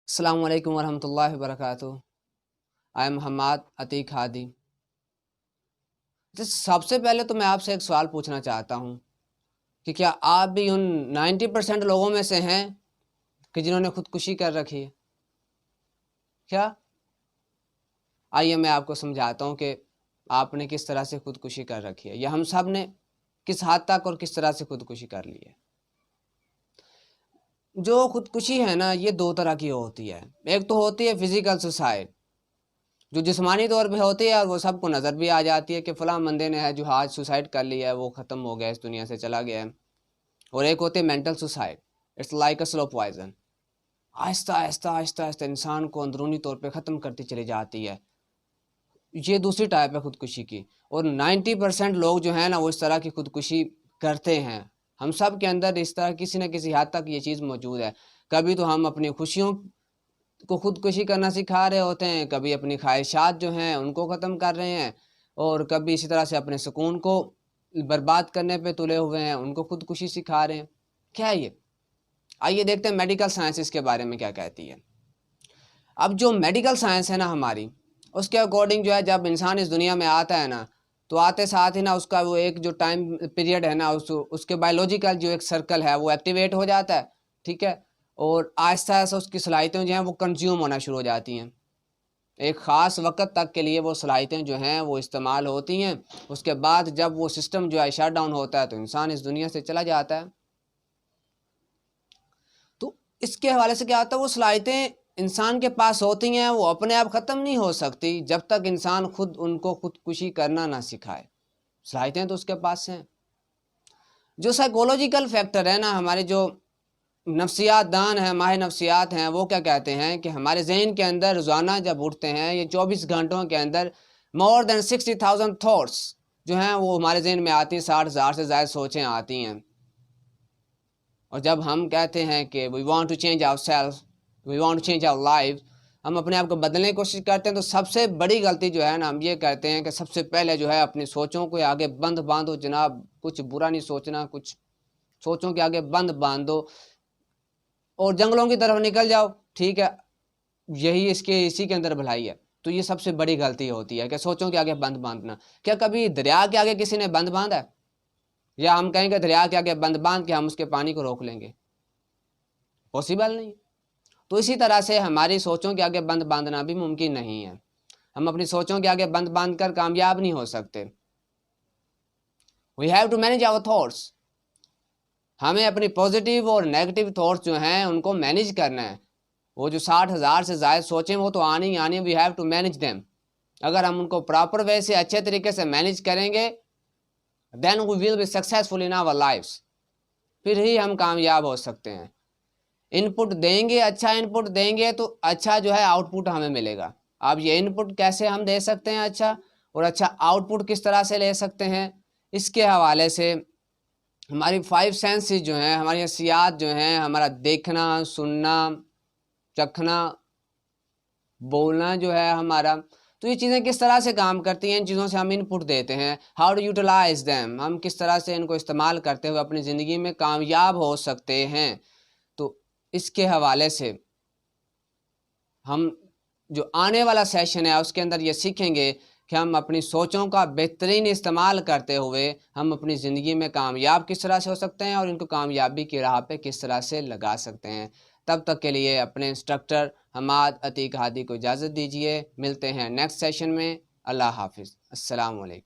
السلام علیکم ورحمۃ اللہ وبرکاتہ۔ آئی ایم حماد عتیق ہادی۔ سب سے پہلے تو میں آپ سے ایک سوال پوچھنا چاہتا ہوں کہ کیا آپ بھی ان 90% لوگوں میں سے ہیں کہ جنہوں نے خودکشی کر رکھی ہے؟ کیا؟ آئیے میں آپ کو سمجھاتا ہوں کہ آپ نے کس طرح سے خودکشی کر رکھی ہے، یا ہم سب نے کس حد تک اور کس طرح سے خودکشی کر لی ہے۔ جو خودکشی ہے نا، یہ دو طرح کی ہوتی ہے۔ ایک تو ہوتی ہے فزیکل سوسائڈ، جو جسمانی طور پہ ہوتی ہے اور وہ سب کو نظر بھی آ جاتی ہے کہ فلاں بندے نے ہے جو آج سوسائڈ کر لیا ہے، وہ ختم ہو گیا، اس دنیا سے چلا گیا ہے۔ اور ایک ہوتی ہے mental suicide, it's like a slow poison, آہستہ آہستہ آہستہ آہستہ انسان کو اندرونی طور پہ ختم کرتی چلی جاتی ہے۔ یہ دوسری ٹائپ ہے خودکشی کی۔ اور 90% لوگ جو ہیں نا، وہ اس طرح کی خودکشی کرتے ہیں۔ ہم سب کے اندر اس طرح کسی نہ کسی حد تک یہ چیز موجود ہے۔ کبھی تو ہم اپنی خوشیوں کو خودکشی کرنا سکھا رہے ہوتے ہیں، کبھی اپنی خواہشات جو ہیں ان کو ختم کر رہے ہیں، اور کبھی اسی طرح سے اپنے سکون کو برباد کرنے پہ تلے ہوئے ہیں، ان کو خودکشی سکھا رہے ہیں۔ کیا ہے یہ؟ آئیے دیکھتے ہیں میڈیکل سائنس اس کے بارے میں کیا کہتی ہے۔ اب جو میڈیکل سائنس ہے نا ہماری، اس کے اکارڈنگ جو ہے، جب انسان اس دنیا میں آتا ہے نا، تو آتے ساتھ ہی نا اس کا وہ ایک جو ٹائم پیریڈ ہے نا، اس کے بایولوجیکل جو ایک سرکل ہے وہ ایکٹیویٹ ہو جاتا ہے، ٹھیک ہے، اور آہستہ آہستہ اس کی صلاحیتیں جو ہیں وہ کنزیوم ہونا شروع ہو جاتی ہیں۔ ایک خاص وقت تک کے لیے وہ صلاحیتیں جو ہیں وہ استعمال ہوتی ہیں۔ اس کے بعد جب وہ سسٹم جو ہے شٹ ڈاؤن ہوتا ہے تو انسان اس دنیا سے چلا جاتا ہے۔ تو اس کے حوالے سے کیا ہوتا ہے، وہ صلاحیتیں انسان کے پاس ہوتی ہیں، وہ اپنے آپ ختم نہیں ہو سکتی جب تک انسان خود ان کو خودکشی کرنا نہ سکھائے۔ صلاحیتیں تو اس کے پاس ہیں۔ جو سائیکولوجیکل فیکٹر ہے نا، ہمارے جو نفسیات دان ہیں، ماہر نفسیات ہیں، وہ کیا کہتے ہیں کہ ہمارے ذہن کے اندر روزانہ جب اٹھتے ہیں، یہ 24 گھنٹوں کے اندر more than 60,000 تھاٹس جو ہیں وہ ہمارے ذہن میں آتی ہیں، 60,000 سے زائد سوچیں آتی ہیں۔ اور جب ہم کہتے ہیں کہ we want to change ourselves, we want to change our lives، ہم اپنے آپ کو بدلنے کی کوشش کرتے ہیں، تو سب سے بڑی غلطی جو ہے نا، ہم یہ کرتے ہیں کہ سب سے پہلے جو ہے اپنی سوچوں کو آگے بند باندھو جناب، کچھ برا نہیں سوچنا، کچھ سوچوں کے آگے بند باندھو اور جنگلوں کی طرف نکل جاؤ، ٹھیک ہے، یہی اسی کے اندر بھلائی ہے۔ تو یہ سب سے بڑی غلطی ہوتی ہے کہ سوچوں کے آگے بند باندھنا۔ کیا کبھی دریا کے آگے کسی نے بند باندھا ہے؟ یا ہم کہیں گے دریا کے آگے بند باندھ کے ہم اس کے پانی کو روک لیں گے؟ پاسبل نہیں۔ تو اسی طرح سے ہماری سوچوں کے آگے بند باندھنا بھی ممکن نہیں ہے۔ ہم اپنی سوچوں کے آگے بند باندھ کر کامیاب نہیں ہو سکتے۔ We have to manage our thoughts۔ ہمیں اپنی پازیٹیو اور نیگیٹو تھاٹس جو ہیں ان کو مینیج کرنا ہے۔ وہ جو 60,000 سے زائد سوچیں وہ تو آنی ہی آنی، we have to manage them. اگر ہم ان کو پراپر وے سے اچھے طریقے سے مینیج کریں گے، then we will be successful in our lives, پھر ہی ہم کامیاب ہو سکتے ہیں۔ ان پٹ دیں گے، اچھا ان پٹ دیں گے تو اچھا جو ہے آؤٹ پٹ ہمیں ملے گا۔ اب یہ ان پٹ کیسے ہم دے سکتے ہیں اچھا، اور اچھا آؤٹ پٹ کس طرح سے لے سکتے ہیں، اس کے حوالے سے ہماری 5 سینسز جو ہیں، ہماری حسیات جو ہیں، ہمارا دیکھنا، سننا، چکھنا، بولنا جو ہے ہمارا، تو یہ چیزیں کس طرح سے کام کرتی ہیں، ان چیزوں سے ہم ان پٹ دیتے ہیں۔ ہاؤ ٹو یوٹیلائز دیم، ہم کس طرح سے ان کو استعمال کرتے ہوئے اپنی زندگی میں کامیاب ہو سکتے ہیں۔ تو اس کے حوالے سے ہم جو آنے والا سیشن ہے اس کے اندر یہ سیکھیں گے کہ ہم اپنی سوچوں کا بہترین استعمال کرتے ہوئے ہم اپنی زندگی میں کامیاب کس طرح سے ہو سکتے ہیں، اور ان کو کامیابی کی راہ پہ کس طرح سے لگا سکتے ہیں۔ تب تک کے لیے اپنے انسٹرکٹر حماد عتیق ہادی کو اجازت دیجیے۔ ملتے ہیں نیکسٹ سیشن میں۔ اللہ حافظ، السلام علیکم۔